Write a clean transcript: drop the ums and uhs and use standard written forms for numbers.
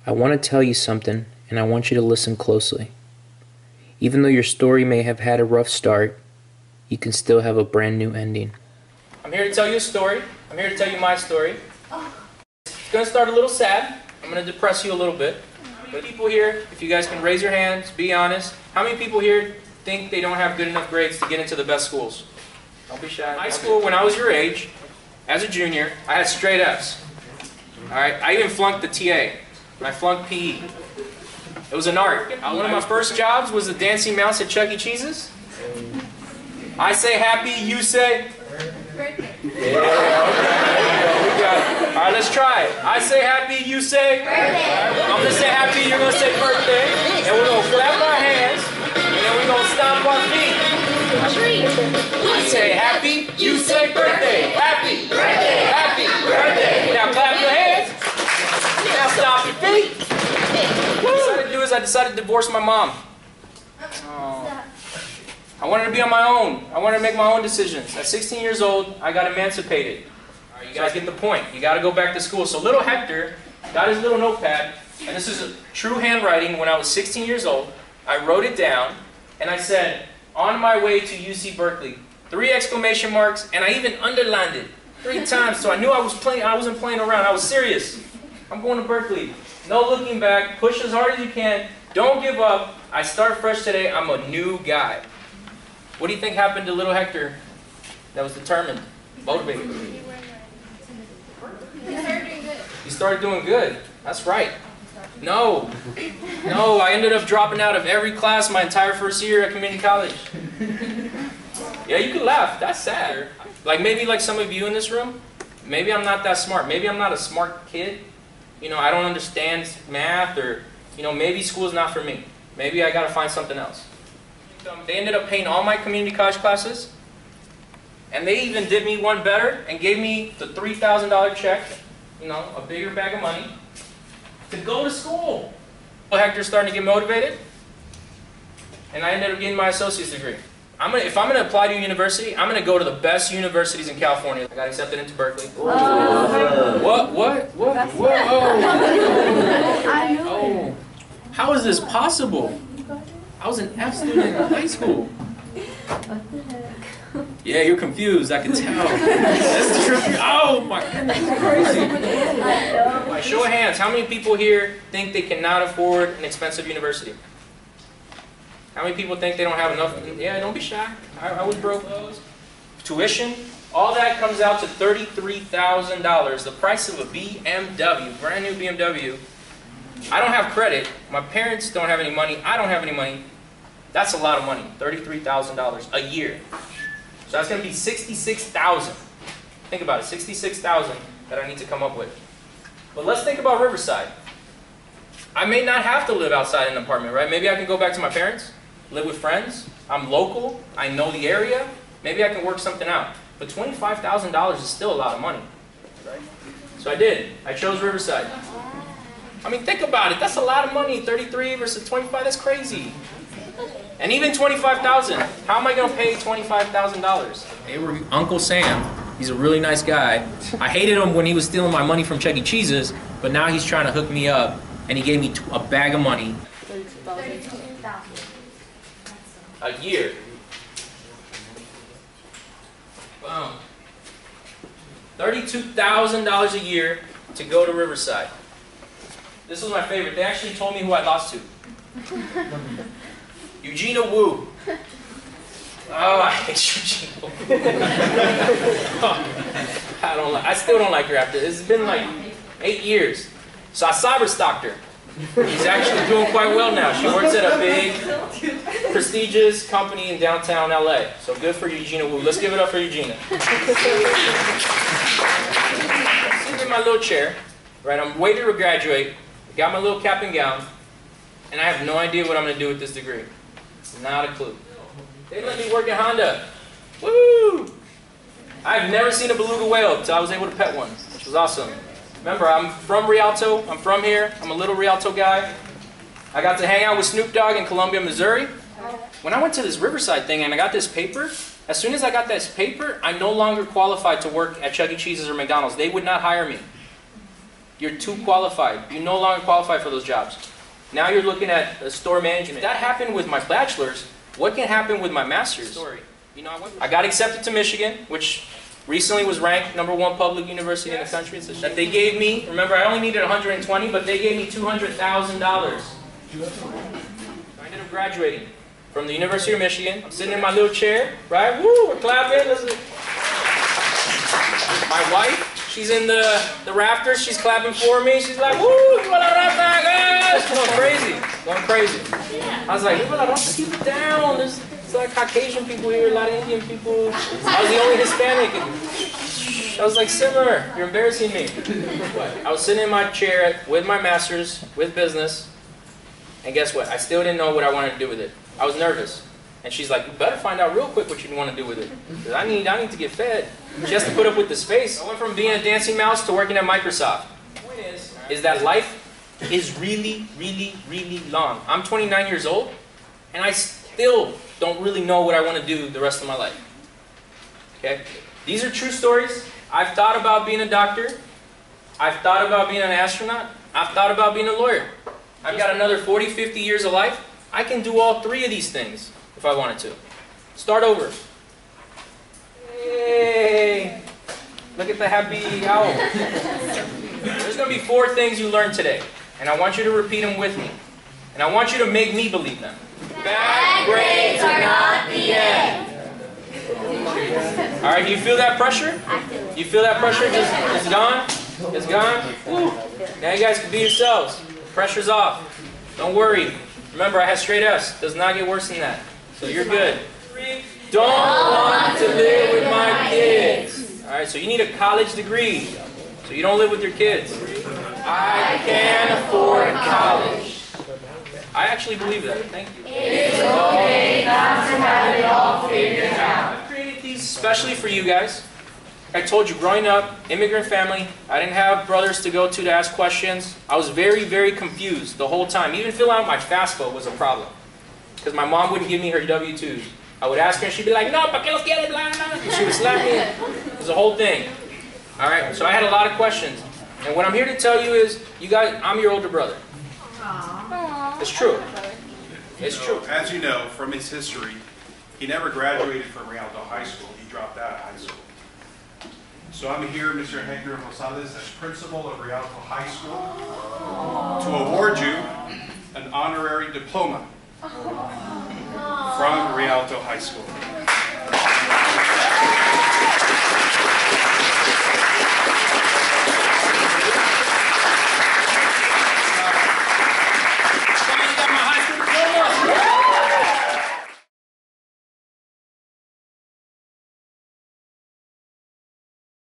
I want to tell you something, and I want you to listen closely. Even though your story may have had a rough start, you can still have a brand new ending. I'm here to tell you a story. I'm here to tell you my story. It's going to start a little sad. I'm going to depress you a little bit. How many people here, if you guys can raise your hands, be honest, how many people here think they don't have good enough grades to get into the best schools? Don't be shy. In high school, when I was your age, as a junior, I had straight F's. Alright, I even flunked the TA. I flunked PE. It was an art. One of my first jobs was the dancing mouse at Chuck E. Cheese's. I say happy, you say? Birthday. Yeah, okay. We got it. Alright, let's try it. I say happy, you say? Birthday. I'm going to say happy, you're going to say birthday. And we're going to clap our hands. And then we're going to stomp our feet. I say happy, you say birthday. Happy, birthday, happy, birthday. Now clap your hands. Now stomp your feet. What I decided to do is I decided to divorce my mom. Oh. I wanted to be on my own. I wanted to make my own decisions. At 16 years old, I got emancipated. All right, you guys get the point. You got to go back to school. So little Hector got his little notepad, and this is true handwriting. When I was 16 years old, I wrote it down, and I said, on my way to UC Berkeley. 3 exclamation marks, and I even underlined it 3 times, so I knew I wasn't playing around. I was serious. I'm going to Berkeley. No looking back. Push as hard as you can. Don't give up. I start fresh today. I'm a new guy. What do you think happened to little Hector that was determined, motivated? He started doing good. That's right. No, I ended up dropping out of every class my entire first year at community college. Yeah, you can laugh. That's sad. Like maybe like some of you in this room, maybe I'm not that smart. Maybe I'm not a smart kid. You know, I don't understand math, or, you know, maybe school's not for me. Maybe I gotta find something else. They ended up paying all my community college classes, and they even did me one better and gave me the $3,000 check, you know, a bigger bag of money, to go to school. Hector's starting to get motivated, and I ended up getting my associate's degree. If I'm going to apply to university, I'm going to go to the best universities in California. I got accepted into Berkeley. What? Whoa. Oh. How is this possible? I was an F student in high school. What the heck? Yeah, you're confused, I can tell. That's trippy. Oh my goodness, that's crazy. Right, show of hands, how many people here think they cannot afford an expensive university? How many people think they don't have enough? Yeah, don't be shy. I was broke. Tuition, all that comes out to $33,000. The price of a BMW, brand new BMW. I don't have credit. My parents don't have any money. I don't have any money. That's a lot of money, $33,000 a year. So that's going to be $66,000. Think about it, $66,000 that I need to come up with. But let's think about Riverside. I may not have to live outside an apartment, right? Maybe I can go back to my parents, live with friends. I'm local. I know the area. Maybe I can work something out. But $25,000 is still a lot of money, right? So I did. I chose Riverside. I mean, think about it. That's a lot of money. 33 versus 25. That's crazy. And even $25,000. How am I going to pay $25,000? They were Uncle Sam. He's a really nice guy. I hated him when he was stealing my money from Chuck E. Cheese's, but now he's trying to hook me up, and he gave me a bag of money. A year. Boom. $32,000 a year to go to Riverside. This was my favorite. They actually told me who I lost to. Eugenia Wu. Oh, I hate Eugenia Wu. I still don't like her after this. It's been like 8 years. So I cyber-stalked her. She's actually doing quite well now. She works at a big, prestigious company in downtown LA. So good for Eugenia Wu. Let's give it up for Eugenia. Sitting in my little chair, right? I'm waiting to graduate. Got my little cap and gown, and I have no idea what I'm going to do with this degree. Not a clue. They let me work at Honda. Woo! I've never seen a beluga whale until I was able to pet one, which was awesome. Remember, I'm from Rialto. I'm from here. I'm a little Rialto guy. I got to hang out with Snoop Dogg in Columbia, Missouri. When I went to this Riverside thing and I got this paper, as soon as I got this paper, I no longer qualified to work at Chuck E. Cheese's or McDonald's. They would not hire me. You're too qualified. You no longer qualify for those jobs. Now you're looking at store management. If that happened with my bachelor's, what can happen with my master's? You know, I got accepted to Michigan, which recently was ranked #1 public university in the country. That they gave me, remember I only needed 120, but they gave me $200,000. I ended up graduating from the University of Michigan. I'm sitting in my little chair, right? Woo, we're clapping. My wife, she's in the rafters. She's clapping for me. She's like, woo, going crazy, going crazy. I was like, keep it down. There's like Caucasian people here, a lot of Indian people. I was the only Hispanic. I was like, simmer, you're embarrassing me. I was sitting in my chair with my master's, with business, and guess what? I still didn't know what I wanted to do with it. I was nervous. And she's like, you better find out real quick what you want to do with it. Because I need to get fed. She has to put up with the space. I went from being a dancing mouse to working at Microsoft. The point is that life is really, really, really long. I'm 29 years old, and I still don't really know what I want to do the rest of my life. Okay? These are true stories. I've thought about being a doctor. I've thought about being an astronaut. I've thought about being a lawyer. I've got another 40, 50 years of life. I can do all three of these things if I wanted to. Start over. Hey! Look at the happy owl. There's going to be 4 things you learned today. And I want you to repeat them with me. And I want you to make me believe them. Bad grades are not the end. Alright, do you feel that pressure? You feel that pressure? It's gone? It's gone? Woo. Now you guys can be yourselves. Pressure's off. Don't worry. Remember, I had straight S. Does not get worse than that. So you're good. Don't want to live with my kids. Alright, so you need a college degree. So you don't live with your kids. I can't afford college. I actually believe that. Thank you. It's okay not to have it all figured out. I created these especially for you guys. I told you, growing up, immigrant family, I didn't have brothers to go to ask questions. I was very, very confused the whole time. Even filling out my FAFSA was a problem. Because my mom wouldn't give me her W-2s. I would ask her and she'd be like, no, ¿pa qué los quieres? Blah, blah. And she would slap me. It was a whole thing. Alright, so I had a lot of questions. And what I'm here to tell you is, you guys, I'm your older brother. Aww. It's true. It's true. As you know from his history, he never graduated from Rialto High School. He dropped out of high school. So I'm here, Mr. Hector Rosales, as principal of Rialto High School, to award you an honorary diploma from Rialto High School.